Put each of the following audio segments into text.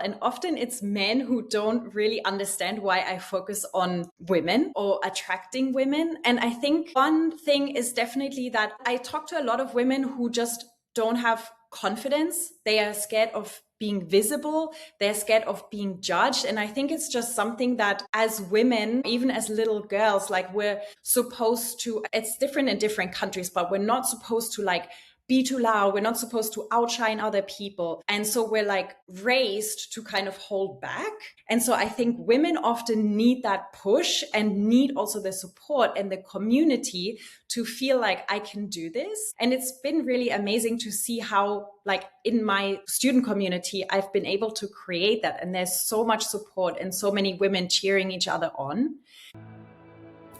And often it's men who don't really understand why I focus on women or attracting women. And I think one thing is definitely that I talk to a lot of women who just don't have confidence. They are scared of being visible. They're scared of being judged. And I think it's just something that as women, even as little girls, like we're supposed to, it's different in different countries, but we're not supposed to like be too loud. We're not supposed to outshine other people. And so we're like raised to kind of hold back. And so I think women often need that push and need also the support and the community to feel like I can do this. And it's been really amazing to see how, like in my student community, I've been able to create that. And there's so much support and so many women cheering each other on.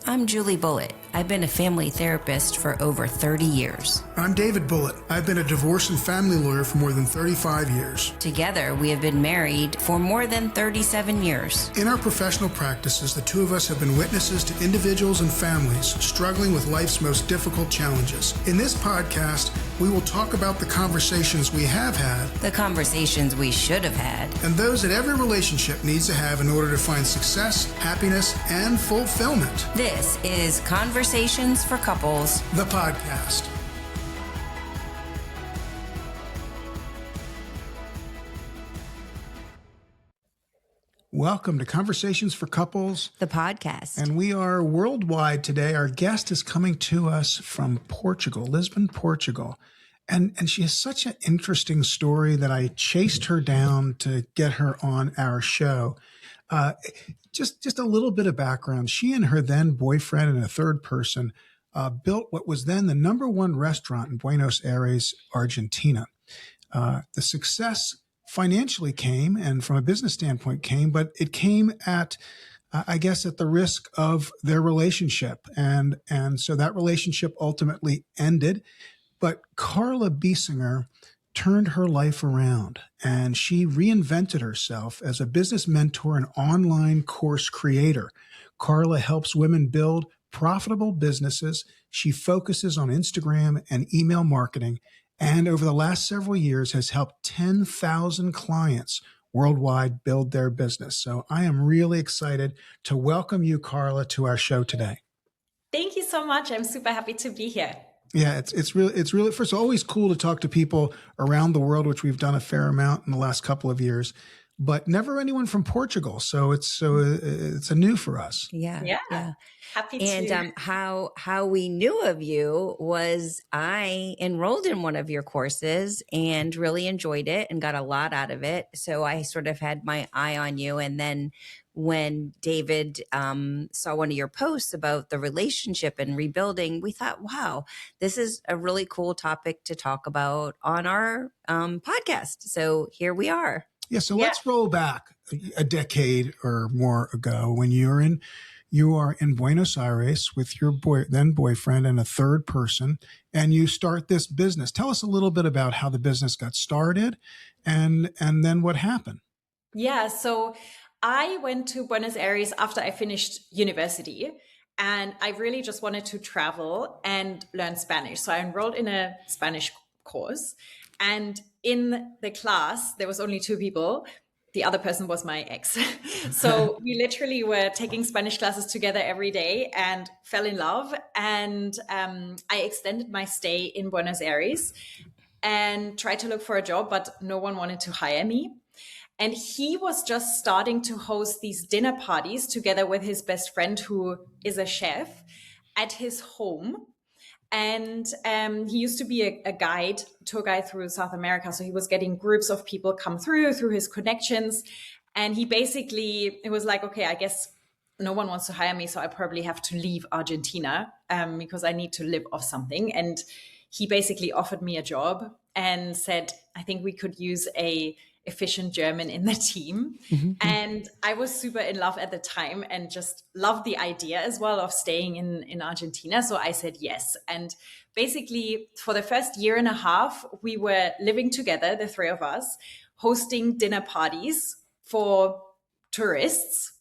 I'm Julie Bulitt. I've been a family therapist for over 30 years. I'm David Bulitt. I've been a divorce and family lawyer for more than 35 years. Together, we have been married for more than 37 years. In our professional practices, the two of us have been witnesses to individuals and families struggling with life's most difficult challenges. In this podcast, we will talk about the conversations we have had, The conversations we should have had, and those that every relationship needs to have in order to find success, happiness, and fulfillment. This is Conversations for Couples, The podcast. Welcome to Conversations for Couples, the podcast. and we are worldwide today. Our guest is coming to us from Portugal, Lisbon, Portugal. And she has such an interesting story that I chased her down to get her on our show. Just a little bit of background. She and her then boyfriend and a third person built what was then the #1 restaurant in Buenos Aires, Argentina. The success financially came, and from a business standpoint came, but it came at, I guess, at the risk of their relationship. And so that relationship ultimately ended. But Carla Biesinger turned her life around, and she reinvented herself as a business mentor and online course creator. Carla helps women build profitable businesses. She focuses on Instagram and email marketing, and over the last several years has helped 10,000 clients worldwide build their business. So I am really excited to welcome you, Carla, to our show today. Thank you so much. I'm super happy to be here. Yeah, it's really first of all, always cool to talk to people around the world, which we've done a fair amount in the last couple of years, but never anyone from Portugal. So it's a new for us. Yeah. Happy And to. how we knew of you was I enrolled in one of your courses and really enjoyed it and got a lot out of it. So I sort of had my eye on you. And then when David saw one of your posts about the relationship and rebuilding, we thought, wow, this is a really cool topic to talk about on our podcast. So here we are. Yeah. So let's roll back a decade or more ago when you are in Buenos Aires with your then boyfriend and a third person, and you start this business. Tell us a little bit about how the business got started and then what happened. Yeah, so I went to Buenos Aires after I finished university, and I really just wanted to travel and learn Spanish. So I enrolled in a Spanish course, and in the class, there was only 2 people. The other person was my ex. So we literally were taking Spanish classes together every day and fell in love. And I extended my stay in Buenos Aires and tried to look for a job, but no one wanted to hire me. And he was just starting to host these dinner parties together with his best friend, who is a chef, at his home. And he used to be a tour guide through South America. So he was getting groups of people come through his connections. And it was like, okay, I guess no one wants to hire me, so I probably have to leave Argentina because I need to live off something. And he basically offered me a job and said, I think we could use a efficient German in the team. Mm-hmm. And I was super in love at the time and just loved the idea as well of staying in Argentina. So I said yes. And basically for the first year and a half, we were living together, the 3 of us, hosting dinner parties for tourists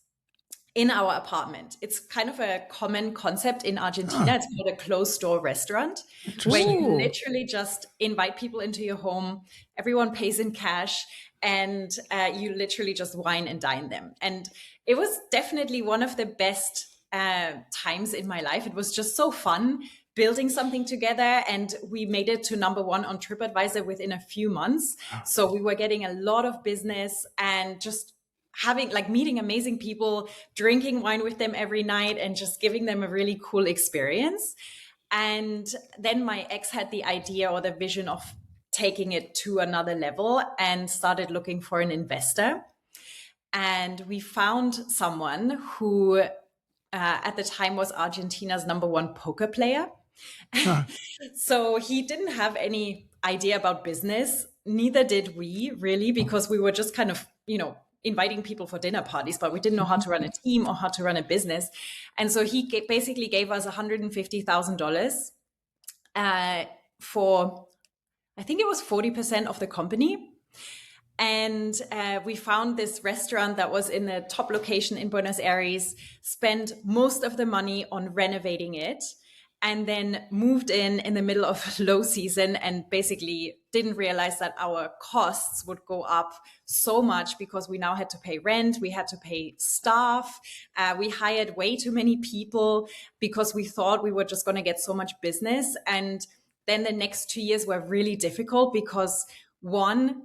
in our apartment. It's kind of a common concept in Argentina. It's called a closed door restaurant, where you literally just invite people into your home. Everyone pays in cash, and you literally just wine and dine them. And it was definitely one of the best times in my life. It was just so fun building something together, and we made it to #1 on TripAdvisor within a few months. So we were getting a lot of business and just having like meeting amazing people, drinking wine with them every night, and just giving them a really cool experience. And then my ex had the idea or the vision of taking it to another level and started looking for an investor. And we found someone who at the time was Argentina's #1 poker player. Huh. So he didn't have any idea about business. Neither did we really, because we were just kind of, inviting people for dinner parties, but we didn't know how to run a team or how to run a business. And so he basically gave us $150,000 for, I think it was 40% of the company. And we found this restaurant that was in a top location in Buenos Aires, spent most of the money on renovating it, and then moved in the middle of low season, and basically didn't realize that our costs would go up so much because we now had to pay rent, we had to pay staff, we hired way too many people because we thought we were just going to get so much business. And then the next 2 years were really difficult because one,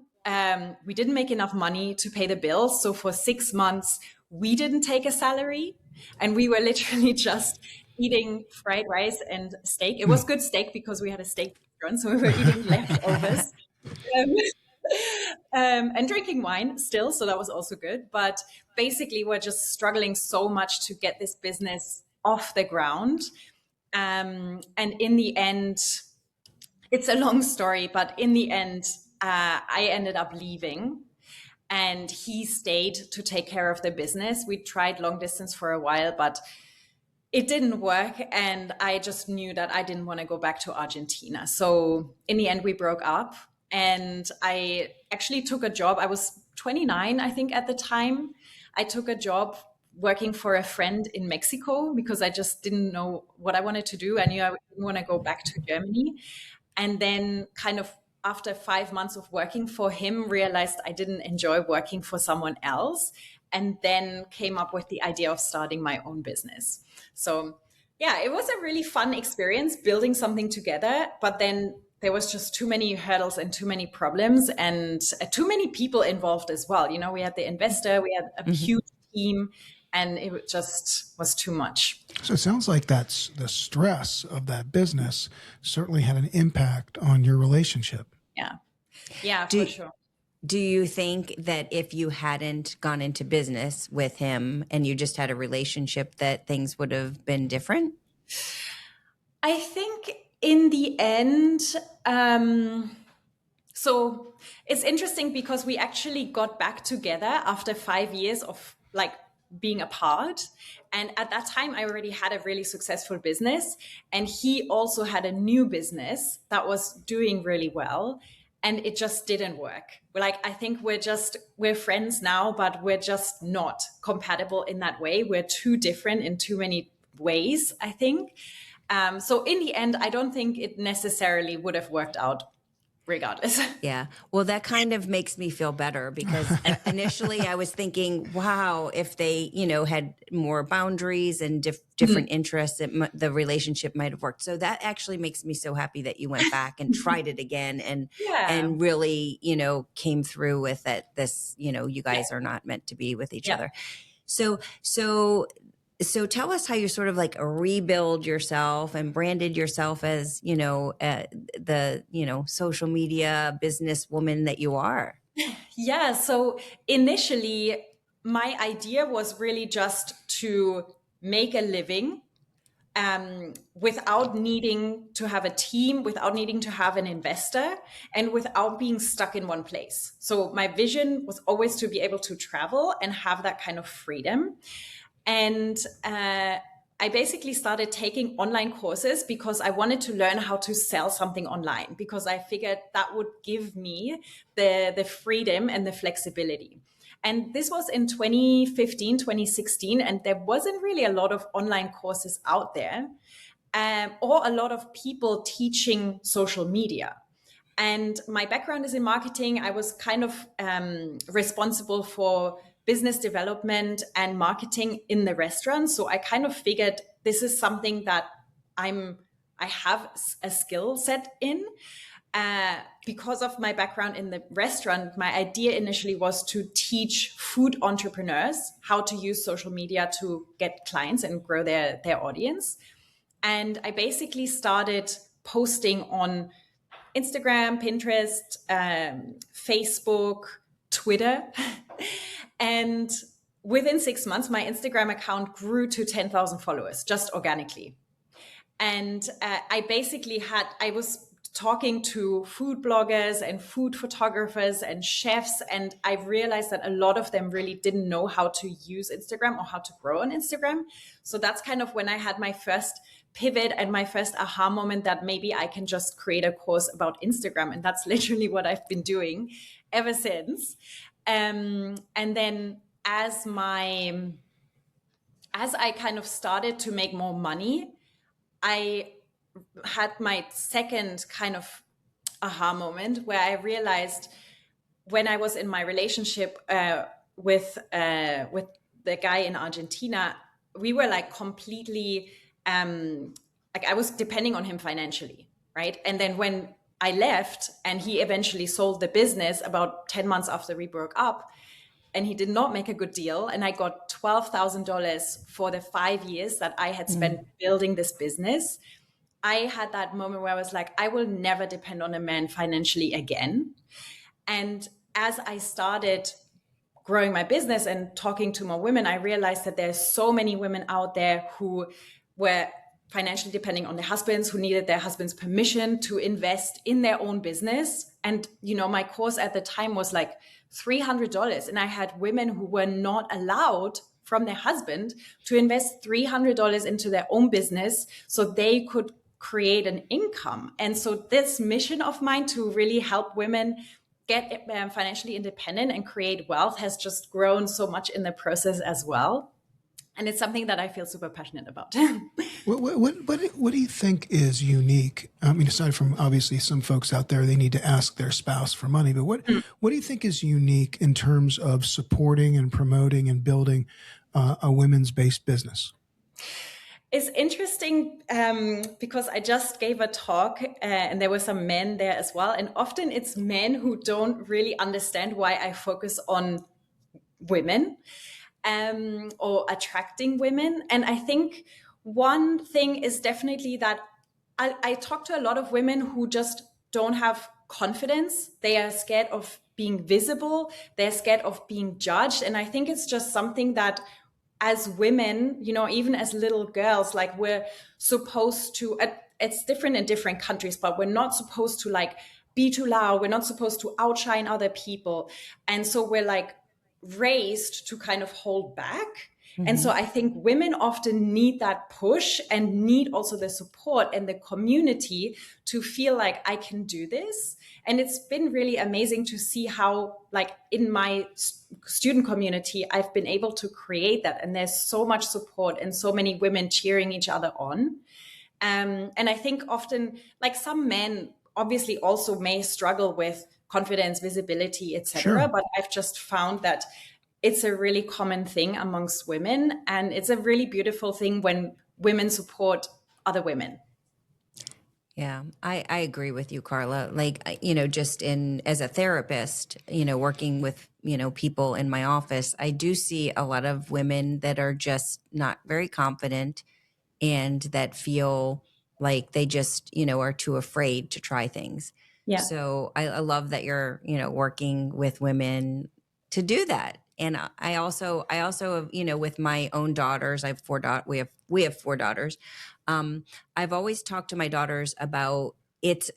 we didn't make enough money to pay the bills. So for 6 months, we didn't take a salary, and we were literally just eating fried rice and steak. It was good steak because we had a steak restaurant, so we were eating leftovers. And drinking wine still, so that was also good. But basically, we're just struggling so much to get this business off the ground. And in the end, it's a long story, but in the end, I ended up leaving, and he stayed to take care of the business. We tried long distance for a while, but it didn't work. And I just knew that I didn't want to go back to Argentina. So in the end, we broke up, and I actually took a job. I was 29, I think, at the time. I took a job working for a friend in Mexico because I just didn't know what I wanted to do. I knew I didn't want to go back to Germany. And then kind of after 5 months of working for him, realized I didn't enjoy working for someone else, and then came up with the idea of starting my own business. So yeah, it was a really fun experience building something together, but then there was just too many hurdles and too many problems, and too many people involved as well. We had the investor, we had a huge team, and it just was too much. So it sounds like that's the stress of that business certainly had an impact on your relationship. Yeah, for sure. Do you think that if you hadn't gone into business with him and you just had a relationship, that things would have been different? I think in the end, so it's interesting because we actually got back together after 5 years of like being apart. And at that time, I already had a really successful business, and he also had a new business that was doing really well. And it just didn't work. I think we're friends now, but we're just not compatible in that way. We're too different in too many ways, I think. So in the end, I don't think it necessarily would have worked out regardless. Yeah. Well, that kind of makes me feel better because initially I was thinking, wow, if they, had more boundaries and different interests, the relationship might have worked. So that actually makes me so happy that you went back and tried it again and really, came through with it. This, you guys are not meant to be with each other. So tell us how you sort of like rebuild yourself and branded yourself as, the, social media businesswoman that you are. Yeah. So initially, my idea was really just to make a living without needing to have a team, without needing to have an investor, and without being stuck in one place. So my vision was always to be able to travel and have that kind of freedom. And I basically started taking online courses because I wanted to learn how to sell something online, because I figured that would give me the freedom and the flexibility. And this was in 2015, 2016, and there wasn't really a lot of online courses out there or a lot of people teaching social media. And my background is in marketing. I was kind of responsible for business development and marketing in the restaurant. So I kind of figured this is something that I have a skill set in. Because of my background in the restaurant, my idea initially was to teach food entrepreneurs how to use social media to get clients and grow their audience. And I basically started posting on Instagram, Pinterest, Facebook, Twitter. And within 6 months, my Instagram account grew to 10,000 followers just organically. And I was talking to food bloggers and food photographers and chefs, and I realized that a lot of them really didn't know how to use Instagram or how to grow on Instagram. So that's kind of when I had my first pivot and my first aha moment that maybe I can just create a course about Instagram. And that's literally what I've been doing ever since. And then as I kind of started to make more money, I had my second kind of aha moment where I realized when I was in my relationship with the guy in Argentina, we were like completely like I was depending on him financially, right? And then when I left and he eventually sold the business about 10 months after we broke up, and he did not make a good deal, and I got $12,000 for the 5 years that I had spent building this business. I had that moment where I was like, I will never depend on a man financially again. And as I started growing my business and talking to more women, I realized that there's so many women out there who were financially depending on their husbands, who needed their husband's permission to invest in their own business. And, you know, my course at the time was like $300. And I had women who were not allowed from their husband to invest $300 into their own business so they could create an income. And so this mission of mine to really help women get financially independent and create wealth has just grown so much in the process as well. And it's something that I feel super passionate about. What do you think is unique? I mean, aside from obviously some folks out there, they need to ask their spouse for money, but what do you think is unique in terms of supporting and promoting and building a women's based business? It's interesting because I just gave a talk and there were some men there as well. And often it's men who don't really understand why I focus on women or attracting women. And I think one thing is definitely that I talk to a lot of women who just don't have confidence. They are scared of being visible. They're scared of being judged. And I think it's just something that as women, you know, even as little girls, like we're supposed to, it's different in different countries, but we're not supposed to like be too loud. We're not supposed to outshine other people. And so we're like raised to kind of hold back. And so I think women often need that push and need also the support and the community to feel like I can do this. And it's been really amazing to see how, like in my student community, I've been able to create that. And there's so much support and so many women cheering each other on. And I think often, like some men obviously also may struggle with confidence, visibility, etc. Sure. But I've just found that it's a really common thing amongst women. And it's a really beautiful thing when women support other women. Yeah, I agree with you, Carla. Like, you know, just as a therapist, you know, working with, you know, people in my office, I do see a lot of women that are just not very confident and that feel like they just, you know, are too afraid to try things. Yeah. So I love that you're, you know, working with women to do that. And I also, you know, with my own daughters, I have we have 4 daughters. I've always talked to my daughters about it's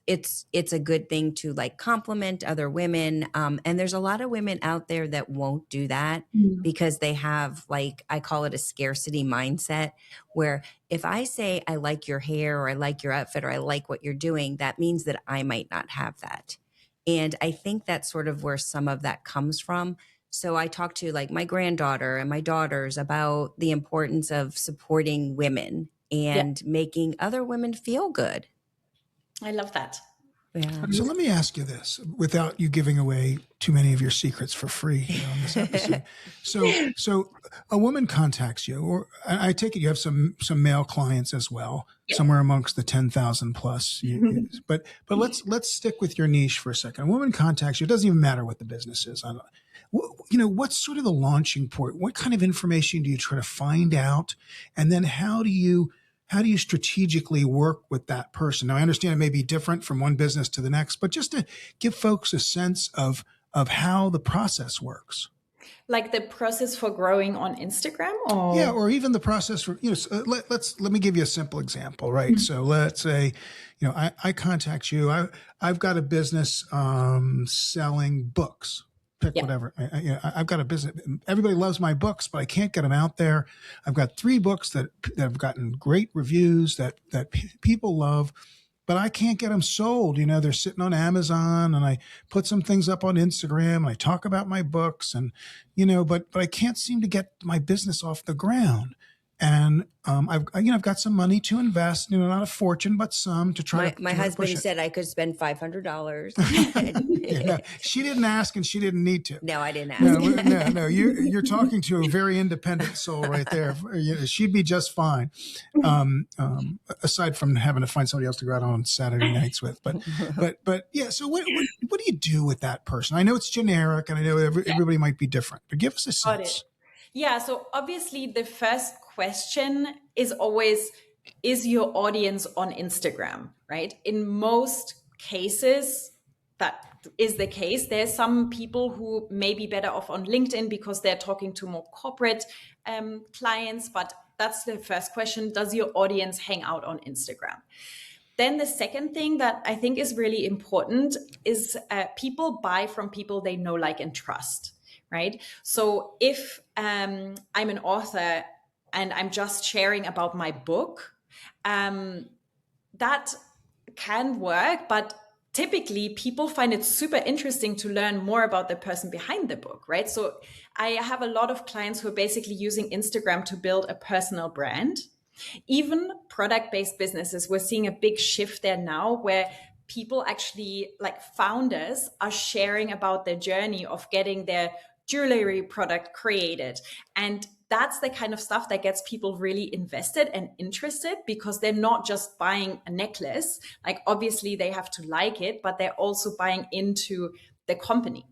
a good thing to like compliment other women. And there's a lot of women out there that won't do that because they have, like, I call it a scarcity mindset, where if I say I like your hair or I like your outfit or I like what you're doing, that means that I might not have that. And I think that's sort of where some of that comes from. So I talk to like my granddaughter and my daughters about the importance of supporting women and making other women feel good. I love that. Yeah. So let me ask you this, without you giving away too many of your secrets for free here on this episode. So a woman contacts you, or I take it you have some male clients as well, somewhere amongst the 10,000 plus. But let's stick with your niche for a second. A woman contacts you. It doesn't even matter what the business is. What's sort of the launching point? What kind of information do you try to find out, and then how do you strategically work with that person? Now, I understand it may be different from one business to the next, but just to give folks a sense of how the process works. Like the process for growing on Instagram, or yeah, or even the process for, let me give you a simple example, right? Mm-hmm. So let's say, I contact you. I've got a business selling books. Pick whatever. I've got a business. Everybody loves my books, but I can't get them out there. I've got 3 books that have gotten great reviews that people love, but I can't get them sold. They're sitting on Amazon, and I put some things up on Instagram, and I talk about my books, and but I can't seem to get my business off the ground. And I've got some money to invest, not a fortune, but some to try. My husband said I could spend $500. No, she didn't ask, and she didn't need to. No, I didn't ask. No. You're talking to a very independent soul right there. She'd be just fine. Aside from having to find somebody else to go out on Saturday nights with, but yeah. So what do you do with that person? I know it's generic, and I know everybody might be different, but give us a sense. Yeah. So obviously the first question is always, is your audience on Instagram, right? In most cases, that is the case. There's some people who may be better off on LinkedIn because they're talking to more corporate clients, but that's the first question. Does your audience hang out on Instagram? Then the second thing that I think is really important is people buy from people they know, like, and trust. Right. So if I'm an author and I'm just sharing about my book, that can work. But typically people find it super interesting to learn more about the person behind the book. Right. So I have a lot of clients who are basically using Instagram to build a personal brand. Even product-based businesses, we're seeing a big shift there now where people actually, like founders, are sharing about their journey of getting their jewelry product created. And that's the kind of stuff that gets people really invested and interested, because they're not just buying a necklace. Like, obviously they have to like it, but they're also buying into the company.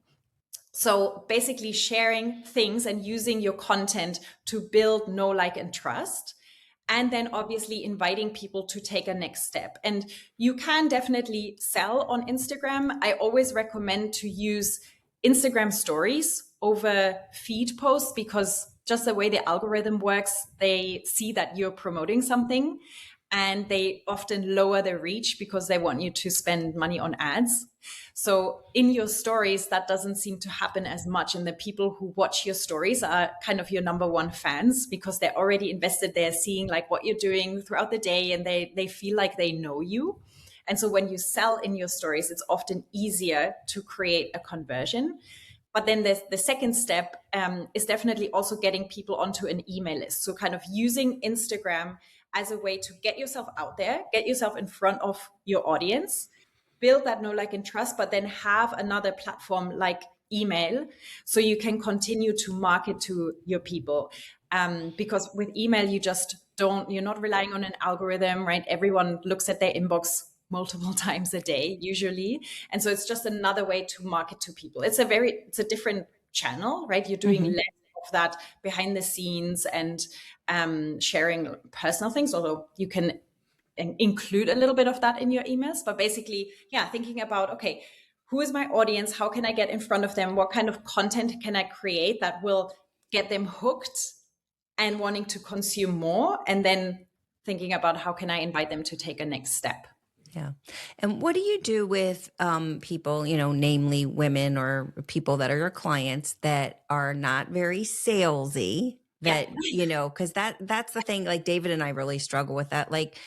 So basically sharing things and using your content to build know, like, and trust. And then obviously inviting people to take a next step. And you can definitely sell on Instagram. I always recommend to use Instagram stories over feed posts, because just the way the algorithm works, they see that you're promoting something, and they often lower the reach because they want you to spend money on ads. So in your stories, that doesn't seem to happen as much. And the people who watch your stories are kind of your number one fans, because they're already invested. They're seeing like what you're doing throughout the day, and they feel like they know you. And so when you sell in your stories, it's often easier to create a conversion. But then the second step is definitely also getting people onto an email list. So kind of using Instagram as a way to get yourself out there, get yourself in front of your audience, build that know, like, and trust, but then have another platform like email so you can continue to market to your people. Because with email, you're not relying on an algorithm, right? Everyone looks at their inbox multiple times a day usually. And so it's just another way to market to people. It's a different channel, right? You're doing less of that behind the scenes and sharing personal things, although you can include a little bit of that in your emails. But basically, thinking about, okay, who is my audience? How can I get in front of them? What kind of content can I create that will get them hooked and wanting to consume more? And then thinking about how can I invite them to take a next step? Yeah. And what do you do with people, namely women or people that are your clients that are not very salesy, that, because that's the thing, like David and I really struggle with that. Like,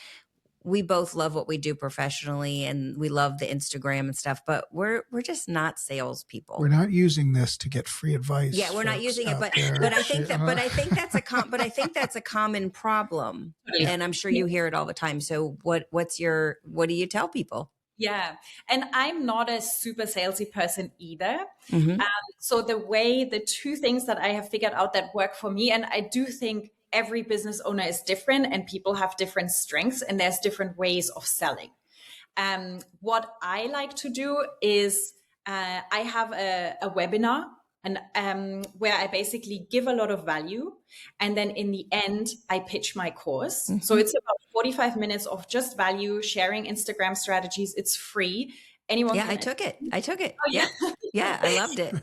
we both love what we do professionally, and we love the Instagram and stuff, but we're just not salespeople. We're not using this to get free advice. Yeah, we're not using it, but I think that's a common problem, and I'm sure you hear it all the time. So what do you tell people? Yeah. And I'm not a super salesy person either. Mm-hmm. So the two things that I have figured out that work for me, and I do think every business owner is different and people have different strengths and there's different ways of selling. What I like to do is I have a webinar and where I basically give a lot of value, and then in the end I pitch my course. So Mm-hmm. it's about 45 minutes of just value sharing Instagram strategies. It's free. Anyone Yeah, can. I took it. Oh yeah. Yep. Yeah, I loved it.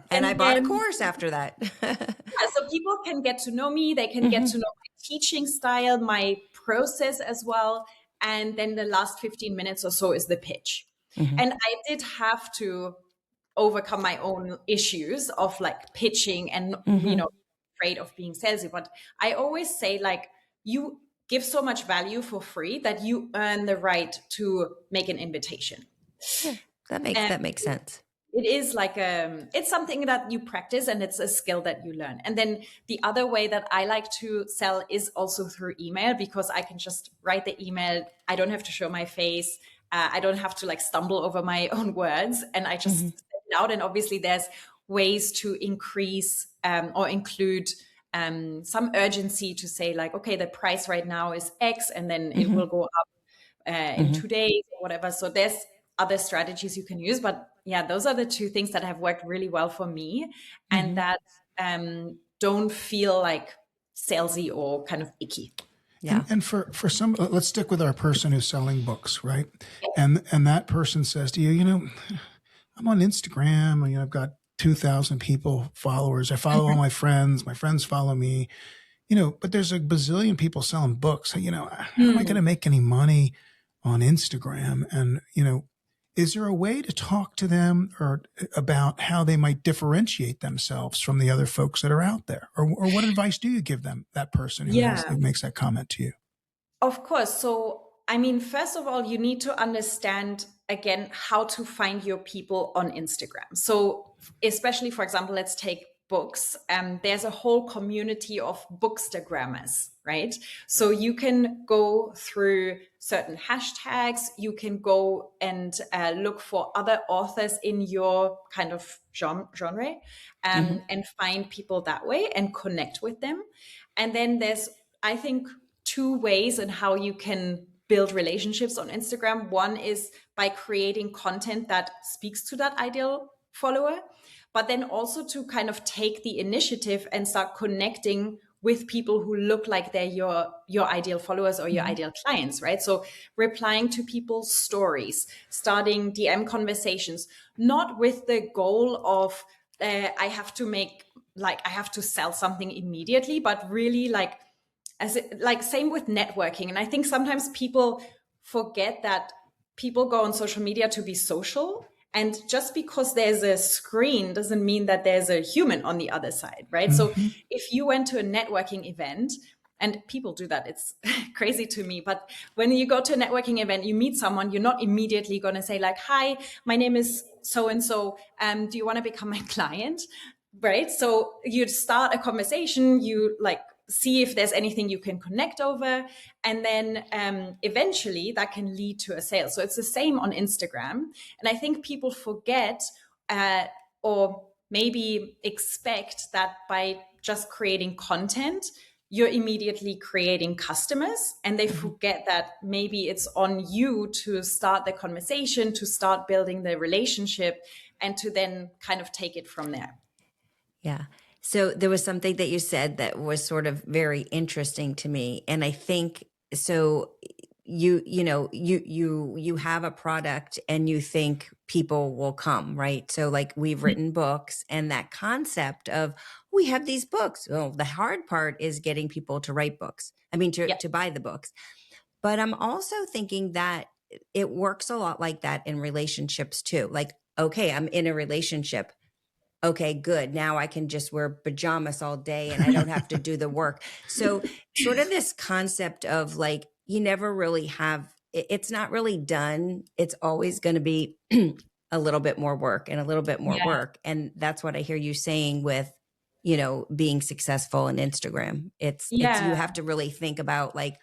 And I And bought a then course after that. so people can get to know me. They can get Mm-hmm. to know my teaching style, my process as well. And then the last 15 minutes or so is the pitch. Mm-hmm. And I did have to overcome my own issues of like pitching and, Mm-hmm. afraid of being salesy. But I always say, like, you give so much value for free that you earn the right to make an invitation. Yeah, that makes sense. It is like it's something that you practice and it's a skill that you learn. And then the other way that I like to sell is also through email, because I can just write the email. I don't have to show my face. I don't have to like stumble over my own words, and I just Mm-hmm. send it out. And obviously there's ways to increase or include some urgency to say, like, okay, the price right now is X and then it Mm-hmm. will go up in Mm-hmm. 2 days or whatever. So there's other strategies you can use. But yeah, those are the two things that have worked really well for me and Mm-hmm. that don't feel like salesy or kind of icky. Yeah. And for some, let's stick with our person who's selling books, right? And that person says to you, I'm on Instagram. I've got 2,000 people followers. I follow all my friends. My friends follow me. But there's a bazillion people selling books. How am I going to make any money on Instagram? And is there a way to talk to them or about how they might differentiate themselves from the other folks that are out there? Or what advice do you give them, that person who makes that comment to you? Of course. So, I mean, first of all, you need to understand again how to find your people on Instagram. So, especially, for example, let's take books. There's a whole community of bookstagrammers, right? So you can go through certain hashtags. You can go and look for other authors in your kind of genre and find people that way and connect with them. And then there's, I think, two ways in how you can build relationships on Instagram. One is by creating content that speaks to that ideal follower, but then also to kind of take the initiative and start connecting with people who look like they're your ideal followers or your ideal clients, right? So replying to people's stories, starting DM conversations, not with the goal of I have to sell something immediately, but really like same with networking. And I think sometimes people forget that people go on social media to be social, and just because there's a screen doesn't mean that there's a human on the other side, right? So if you went to a networking event, and people do that, it's crazy to me, but when you go to a networking event, you meet someone, you're not immediately going to say like, hi, my name is so and so, do you want to become my client? Right? So you start a conversation, you like see if there's anything you can connect over, and then eventually that can lead to a sale. So it's the same on Instagram. And I think people forget or maybe expect that by just creating content you're immediately creating customers, and they forget that maybe it's on you to start the conversation, to start building the relationship, and to then kind of take it from there. Yeah. So there was something that you said that was sort of very interesting to me. And I think so you have a product and you think people will come, right? So like we've written books, and that concept of we have these books. Well, the hard part is getting people to write books. I mean, to buy the books. But I'm also thinking that it works a lot like that in relationships too. Like, okay, I'm in a relationship. Okay, good. Now I can just wear pajamas all day and I don't have to do the work. So sort of this concept of like, you never really have, it's not really done. It's always going to be a little bit more work and a little bit more work. And that's what I hear you saying with, being successful in Instagram. It's you have to really think about like,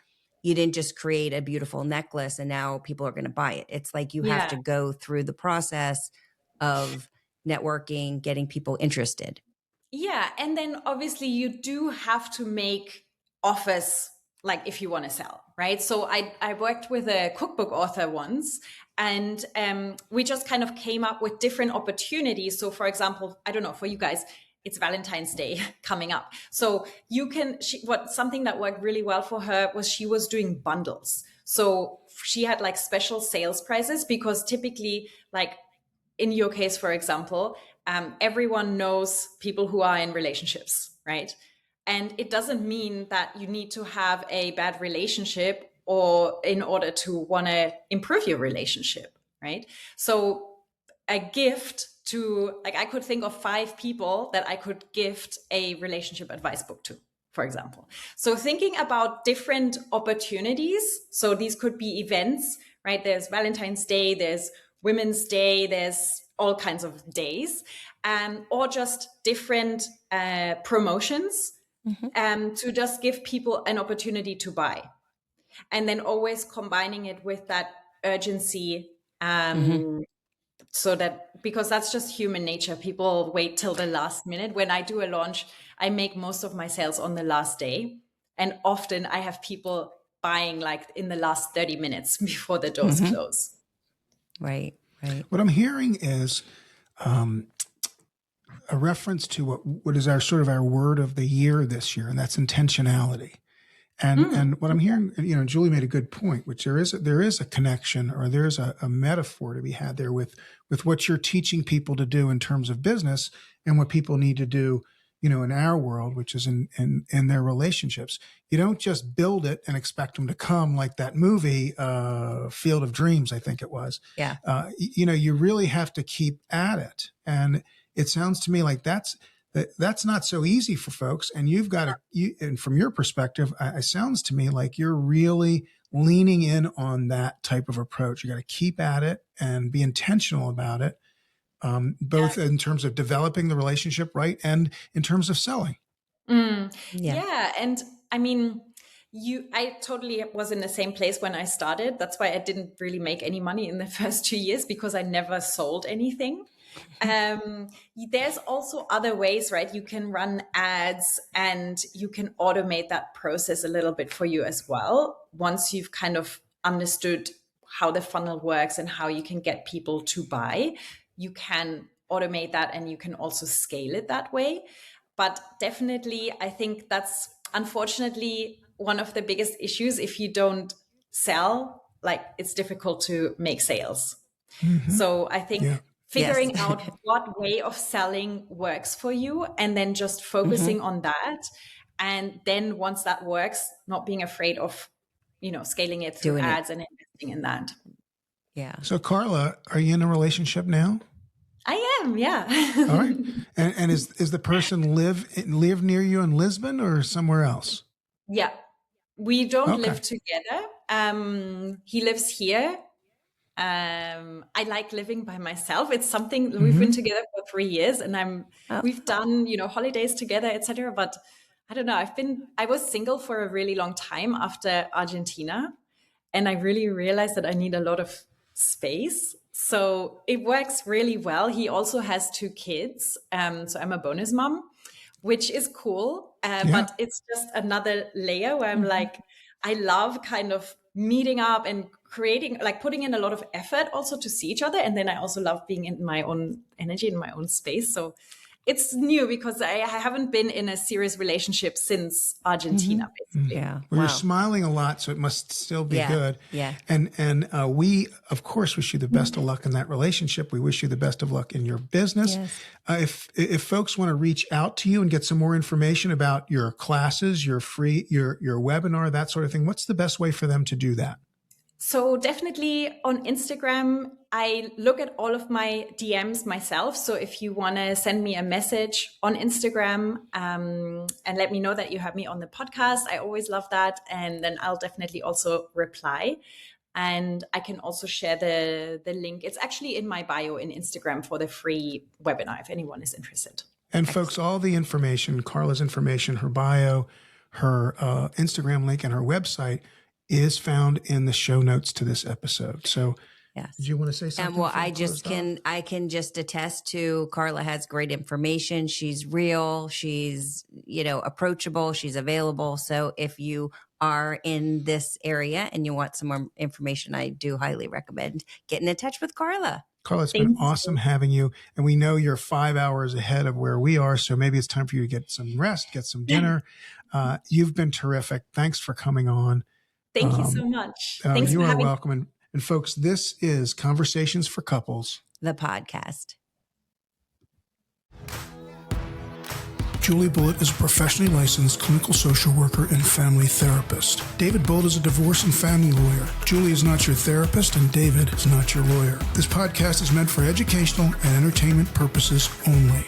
you didn't just create a beautiful necklace and now people are going to buy it. It's like you have Yeah. to go through the process of networking, getting people interested. Yeah. And then obviously you do have to make offers, like if you want to sell, right? So I worked with a cookbook author once, and we just kind of came up with different opportunities. So for example, I don't know, for you guys, it's Valentine's Day coming up. So you can, something that worked really well for her was she was doing bundles. So she had like special sales prices, because typically, like in your case, for example, everyone knows people who are in relationships, right? And it doesn't mean that you need to have a bad relationship or in order to want to improve your relationship, right? So a gift to, like, I could think of 5 people that I could gift a relationship advice book to, for example. So thinking about different opportunities. So these could be events, right? There's Valentine's Day, there's Women's Day, there's all kinds of days, or just different promotions, to just give people an opportunity to buy. And then always combining it with that urgency, so that, because that's just human nature. People wait till the last minute. When I do a launch, I make most of my sales on the last day. And often I have people buying like in the last 30 minutes before the doors close. Right. What I'm hearing is a reference to what is our sort of our word of the year this year, and that's intentionality. And what I'm hearing, Julie made a good point, which there is a connection, or there's a metaphor to be had there with what you're teaching people to do in terms of business, and what people need to do, in our world, which is in their relationships. You don't just build it and expect them to come, like that movie, Field of Dreams, I think it was. Yeah. You really have to keep at it. And it sounds to me like that's not so easy for folks. And you've got and from your perspective, it sounds to me like you're really leaning in on that type of approach. You got to keep at it and be intentional about it, both in terms of developing the relationship, right, and in terms of selling. Yeah. And I mean, I totally was in the same place when I started. That's why I didn't really make any money in the first 2 years, because I never sold anything. There's also other ways, right? You can run ads and you can automate that process a little bit for you as well. Once you've kind of understood how the funnel works and how you can get people to buy, you can automate that, and you can also scale it that way. But definitely, I think that's unfortunately one of the biggest issues. If you don't sell, like, it's difficult to make sales. So I think figuring out what way of selling works for you, and then just focusing on that. And then once that works, not being afraid of, scaling it through ads and investing in that. Yeah. So Carla, are you in a relationship now? I am, yeah. All right. And is the person live near you in Lisbon or somewhere else? Yeah. We don't live together. He lives here. I like living by myself. It's something we've been together for 3 years, and we've done, holidays together, etc. But I don't know. I was single for a really long time after Argentina, and I really realized that I need a lot of space. So it works really well. He also has 2 kids. So I'm a bonus mom, which is cool. But it's just another layer where I'm like, I love kind of meeting up and creating, like putting in a lot of effort also to see each other. And then I also love being in my own energy, in my own space. So it's new, because I haven't been in a serious relationship since Argentina, basically. Yeah. Well, you're smiling a lot, so it must still be good. Yeah. And we, of course, wish you the best of luck in that relationship. We wish you the best of luck in your business. Yes. If folks want to reach out to you and get some more information about your classes, your webinar, that sort of thing, what's the best way for them to do that? So definitely on Instagram, I look at all of my DMs myself. So if you want to send me a message on Instagram, and let me know that you have me on the podcast, I always love that. And then I'll definitely also reply. And I can also share the link. It's actually in my bio in Instagram for the free webinar, if anyone is interested. And folks, all the information, Carla's information, her bio, her Instagram link, and her website is found in the show notes to this episode. So Yes. did you want to say something? Well, I can just attest to Carla has great information. She's real. She's, approachable. She's available. So if you are in this area and you want some more information, I do highly recommend getting in touch with Carla. Carla, it's been awesome having you. And we know you're 5 hours ahead of where we are. So maybe it's time for you to get some rest, get some dinner. You've been terrific. Thanks for coming on. Thank you so much. Thanks you for are having welcome. And folks, this is Conversations for Couples, the podcast. Julie Bulitt is a professionally licensed clinical social worker and family therapist. David Bulitt is a divorce and family lawyer. Julie is not your therapist, and David is not your lawyer. This podcast is meant for educational and entertainment purposes only.